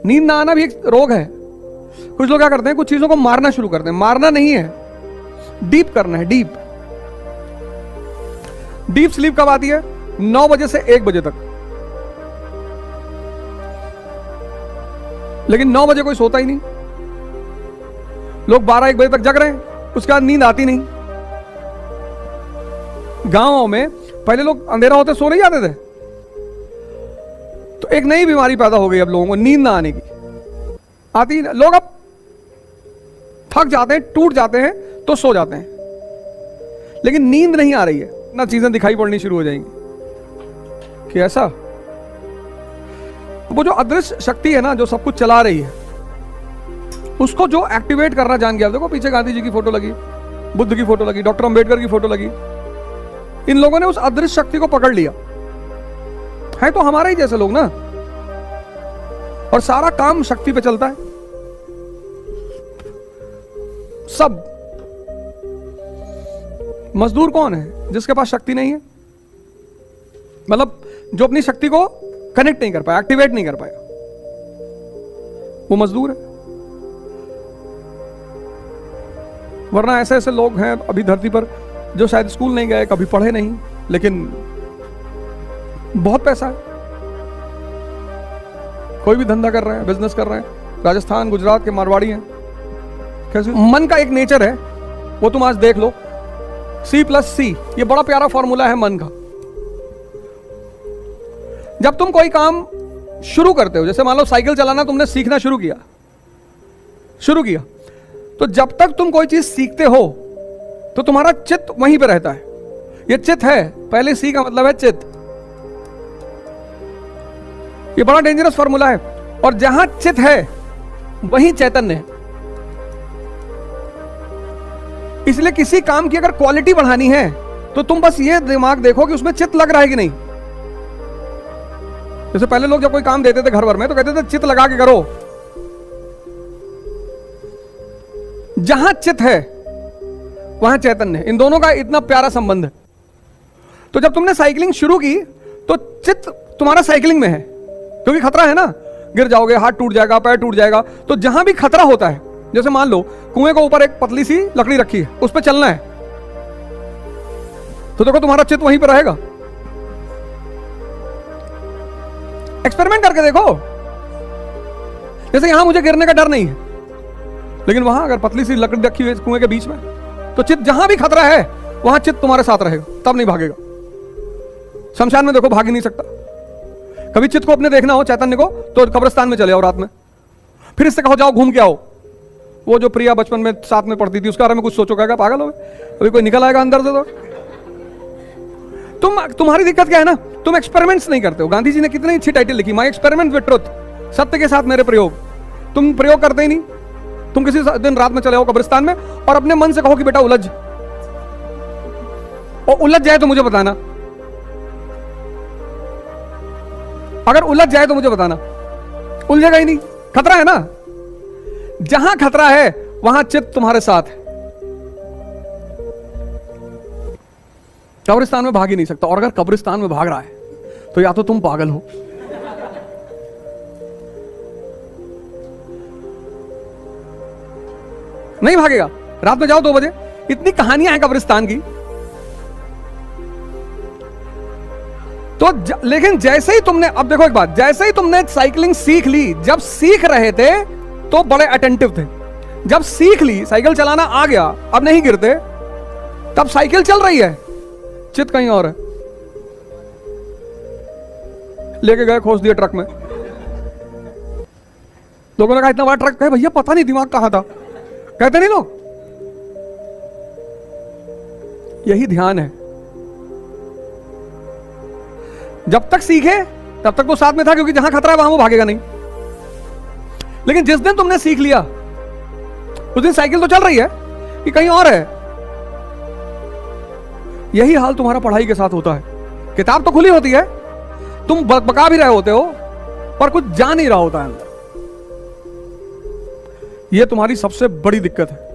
नींद ना आना भी एक रोग है। कुछ लोग क्या करते हैं, कुछ चीजों को मारना शुरू करते हैं। मारना नहीं है, डीप करना है। डीप डीप स्लीप कब आती है? 9 बजे से 1 बजे तक। लेकिन 9 बजे कोई सोता ही नहीं, लोग 12-1 बजे तक जग रहे हैं, उसके बाद नींद आती नहीं। गांवों में पहले लोग अंधेरा होते सो नहीं जाते थे, तो एक नई बीमारी पैदा हो गई अब लोगों को, नींद ना आने की। आती ही लोग अब थक जाते हैं, टूट जाते हैं तो सो जाते हैं, लेकिन नींद नहीं आ रही है ना, चीजें दिखाई पड़नी शुरू हो जाएंगी कि ऐसा। वो जो अदृश्य शक्ति है ना, जो सब कुछ चला रही है, उसको जो एक्टिवेट करना जान गया। देखो पीछे गांधी जी की फोटो लगी, बुद्ध की फोटो लगी, डॉक्टर अंबेडकर की फोटो लगी। इन लोगों ने उस अदृश्य शक्ति को पकड़ लिया। है तो हमारे ही जैसे लोग ना, और सारा काम शक्ति पे चलता है। सब मजदूर कौन है? जिसके पास शक्ति नहीं है, मतलब जो अपनी शक्ति को कनेक्ट नहीं कर पाया, एक्टिवेट नहीं कर पाया, वो मजदूर है। वरना ऐसे ऐसे लोग हैं अभी धरती पर जो शायद स्कूल नहीं गए, कभी पढ़े नहीं, लेकिन बहुत पैसा है, कोई भी धंधा कर रहे हैं, बिजनेस कर रहे हैं। राजस्थान गुजरात के मारवाड़ी हैं। कैसे मन का एक नेचर है, वो तुम आज देख लो। C+C, ये बड़ा प्यारा फॉर्मूला है मन का। जब तुम कोई काम शुरू करते हो, जैसे मान लो साइकिल चलाना तुमने सीखना शुरू किया, तो जब तक तुम कोई चीज सीखते हो तो तुम्हारा चित्त वहीं पे रहता है। ये चित्त है, पहले सी का मतलब है चित्त। ये बड़ा डेंजरस फॉर्मूला है। और जहां चित्त है वहीं चैतन्य है। इसलिए किसी काम की अगर क्वालिटी बढ़ानी है तो तुम बस ये दिमाग देखो कि उसमें चित्त लग रहा है कि नहीं। जैसे पहले लोग जब कोई काम देते थे घर भर में तो कहते थे चित्त लगा के करो। जहां चित्त है वहां चैतन्य है। इन दोनों का इतना प्यारा संबंध है। तो जब तुमने साइकिलिंग शुरू की तो चित्त तुम्हारा साइकिलिंग में है, क्योंकि खतरा है ना, गिर जाओगे, हाथ टूट जाएगा, पैर टूट जाएगा। तो जहां भी खतरा होता है, जैसे मान लो कुएं के ऊपर एक पतली सी लकड़ी रखी है, उस पर चलना है, तो देखो तुम्हारा चित्त वहीं पर रहेगा। एक्सपेरिमेंट करके देखो। जैसे यहां मुझे गिरने का डर नहीं है, लेकिन वहां अगर पतली सी लकड़ी रखी हुई कुएं के बीच में, तो चित्त जहां भी खतरा है वहां चित्त तुम्हारे साथ रहेगा, तब नहीं भागेगा। शमशान में देखो भाग ही नहीं सकता। कभी चित्त को अपने देखना हो, चैतन्य को, तो कब्रिस्तान में चले आओ रात में, फिर इससे कहो जाओ घूम के आओ। वो जो प्रिया बचपन में साथ में पढ़ती थी, उसके बारे में कुछ सोचो, कहेगा पागल हो गए, अभी कोई निकल आएगा अंदर से। तो तुम्हारी दिक्कत क्या है ना, तुम एक्सपेरिमेंट्स नहीं करते हो। गांधी जी ने कितनी अच्छी टाइटल लिखी, माय एक्सपेरिमेंट विद ट्रुथ, सत्य के साथ मेरे प्रयोग। तुम प्रयोग करते ही नहीं। तुम किसी दिन रात में चले आओ कब्रिस्तान में और अपने मन से कहो कि बेटा उलझ, और उलझ जाए तो मुझे बताना। अगर उलझ जाए तो मुझे बताना। उलझेगा ही नहीं, खतरा है ना। जहां खतरा है वहां चित्त तुम्हारे साथ है। कब्रिस्तान में भाग ही नहीं सकता। और अगर कब्रिस्तान में भाग रहा है तो या तो तुम पागल हो, नहीं भागेगा। रात में जाओ 2 बजे, इतनी कहानियां हैं कब्रिस्तान की। तो लेकिन जैसे ही तुमने, अब देखो एक बात, जैसे ही तुमने साइकिलिंग सीख ली, जब सीख रहे थे तो बड़े अटेंटिव थे। जब सीख ली, साइकिल चलाना आ गया, अब नहीं गिरते, तब साइकिल चल रही है, चित्त कहीं और है। लेके गए, खोस दिया ट्रक में। लोगों ने कहा इतना बड़ा ट्रक है भैया, पता नहीं दिमाग कहां था, कहते नहीं लोग। यही ध्यान है। जब तक सीखे तब तक वो साथ में था, क्योंकि जहां खतरा है वहां वो भागेगा नहीं। लेकिन जिस दिन तुमने सीख लिया, उस दिन साइकिल तो चल रही है कि कहीं और है। यही हाल तुम्हारा पढ़ाई के साथ होता है। किताब तो खुली होती है, तुम बका भी रहे होते हो, पर कुछ जा नहीं रहा होता है अंदर। यह तुम्हारी सबसे बड़ी दिक्कत है।